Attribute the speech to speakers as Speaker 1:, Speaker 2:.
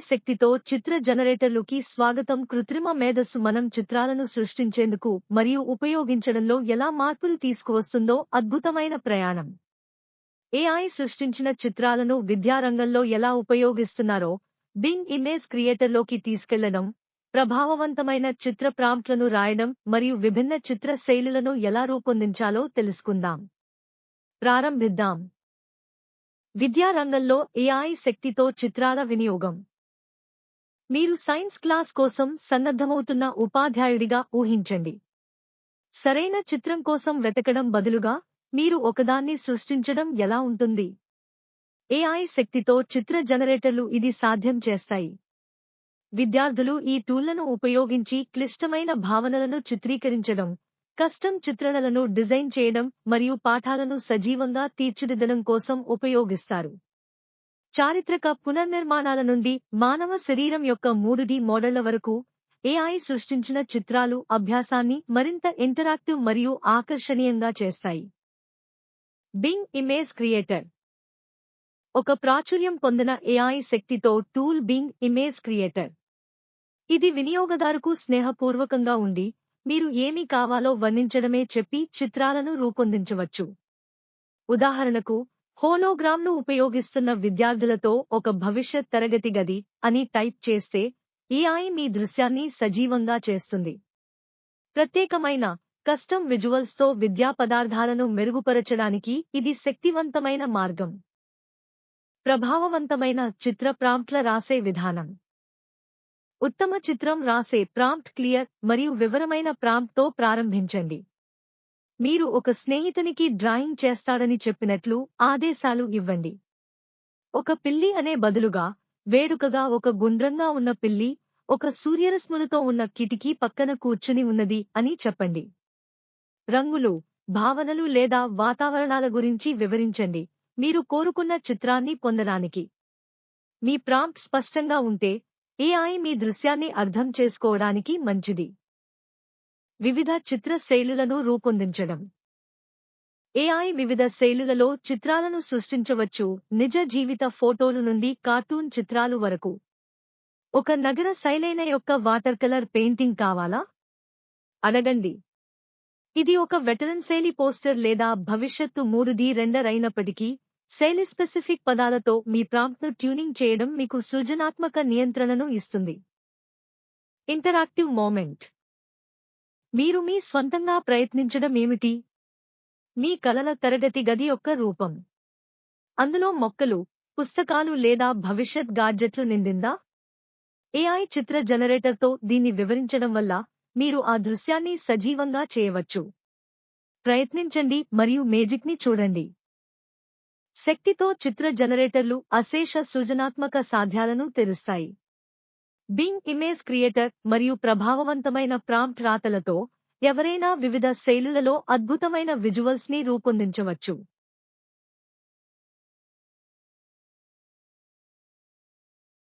Speaker 1: శక్తితో చిత్ర జనరేటర్లుకి స్వాగతం. కృత్రిమ మేధస్సు మనం చిత్రాలను సృష్టించేందుకు మరియు ఉపయోగించడంలో ఎలా మార్పులు తీసుకువస్తుందో అద్భుతమైన ప్రయాణం. ఏఐ సృష్టించిన చిత్రాలను విద్యారంగంలో ఎలా ఉపయోగిస్తున్నారో బింగ్ ఇమేజ్ క్రియేటర్లోకి తీసుకెళ్లడం, ప్రభావవంతమైన చిత్ర ప్రాంప్ట్లను రాయడం మరియు విభిన్న చిత్ర శైలులను ఎలా రూపొందించాలో తెలుసుకుందాం. ప్రారంభిద్దాం. విద్యారంగంలో ఏఐ శక్తితో చిత్రాల వినియోగం. మీరు సైన్స్ క్లాస్ కోసం సన్నద్ధమవుతున్న ఉపాధ్యాయుడిగా ఊహించండి. సరైన చిత్రం కోసం వెతకడం బదులుగా మీరు ఒకదాన్ని సృష్టించడం ఎలా ఉంటుంది? ఏఐ శక్తితో చిత్ర జనరేటర్లు ఇది సాధ్యం చేస్తాయి. విద్యార్థులు ఈ టూళ్లను ఉపయోగించి క్లిష్టమైన భావనలను చిత్రీకరించడం, కస్టమ్ చిత్రణలను డిజైన్ చేయడం మరియు పాఠాలను సజీవంగా తీర్చిదిద్దడం కోసం ఉపయోగిస్తారు. చారిత్రక పునర్నిర్మాణాల నుండి మానవ శరీరం యొక్క 3D మోడళ్ల వరకు ఏఐ సృష్టించిన చిత్రాలు అభ్యాసాన్ని మరింత ఇంటరాక్టివ్ మరియు ఆకర్షణీయంగా చేస్తాయి. బింగ్ ఇమేజ్ క్రియేటర్ ఒక ప్రాచుర్యం పొందిన ఏఐ శక్తితో టూల్ బింగ్ ఇమేజ్ క్రియేటర్. ఇది వినియోగదారుకు స్నేహపూర్వకంగా ఉండి, మీరు ఏమి కావాలో వర్ణించడమే చెప్పి చిత్రాలను రూపొందించవచ్చు. ఉదాహరణకు, హోలోగ్రామ్ను ఉపయోగిస్తున్న విద్యార్థులతో ఒక భవిష్యత్ తరగతి గది అని టైప్ చేస్తే ఏఐ మీ దృశ్యాన్ని సజీవంగా చేస్తుంది. ప్రత్యేకమైన కస్టమ్ విజువల్స్తో విద్యా పదార్థాలను మెరుగుపరచడానికి ఇది శక్తివంతమైన మార్గం. ప్రభావవంతమైన చిత్ర ప్రాంప్ట్ల రాసే విధానం. ఉత్తమ చిత్రం రాసే ప్రాంప్ట్ క్లియర్ మరియు వివరమైన ప్రాంప్ట్తో ప్రారంభించండి. మీరు ఒక స్నేహితునికి డ్రాయింగ్ చేస్తాడని చెప్పినట్లు ఆదేశాలు ఇవ్వండి. ఒక పిల్లి అనే బదులుగా వేడుకగా ఒక గుండ్రంగా ఉన్న పిల్లి ఒక సూర్యరశ్ములతో ఉన్న కిటికీ పక్కన కూర్చుని ఉన్నది అని చెప్పండి. రంగులు, భావనలు లేదా వాతావరణాల గురించి వివరించండి మీరు కోరుకున్న చిత్రాన్ని పొందడానికి. మీ ప్రాంప్ట్ స్పష్టంగా ఉంటే ఏఐ మీ దృశ్యాన్ని అర్థం చేసుకోవడానికి మంచిది. వివిధ చిత్ర శైలులను రూపొందించడం. ఏఐ వివిధ శైలులలో చిత్రాలను సృష్టించవచ్చు, నిజ జీవిత ఫోటోలు నుండి కార్టూన్ చిత్రాలు వరకు. ఒక నగర శైలైన యొక్క వాటర్ కలర్ పెయింటింగ్ కావాలా? అడగండి. ఇది ఒక వెటరన్ శైలి పోస్టర్ లేదా భవిష్యత్తు 3D రెండర్ అయినప్పటికీ, శైలి స్పెసిఫిక్ పదాలతో మీ ప్రాంప్ట్ను ట్యూనింగ్ చేయడం మీకు సృజనాత్మక నియంత్రణను ఇస్తుంది. Interactive moment. మీరు మీ స్వంతంగా ప్రయత్నించడం ఏమిటి? మీ కలల తరగతి గది యొక్క రూపం. అందులో మొక్కలు, పుస్తకాలు లేదా భవిష్యత్ గాడ్జెట్లు నిండిందా? ఏఐ చిత్ర జనరేటర్తో దీన్ని వివరించడం వల్ల మీరు ఆ దృశ్యాన్ని సజీవంగా చేయవచ్చు. ప్రయత్నించండి మరియు మేజిక్ని చూడండి. శక్తితో చిత్ర జనరేటర్లు అశేష సృజనాత్మక సాధ్యాలను తెరుస్తాయి. బింగ్ ఇమేజ్ క్రియేటర్ మరియు ప్రభావవంతమైన ప్రాంప్ట్ రాతలతో ఎవరైనా వివిధ శైలులలో అద్భుతమైన విజువల్స్ ని రూపొందించవచ్చు.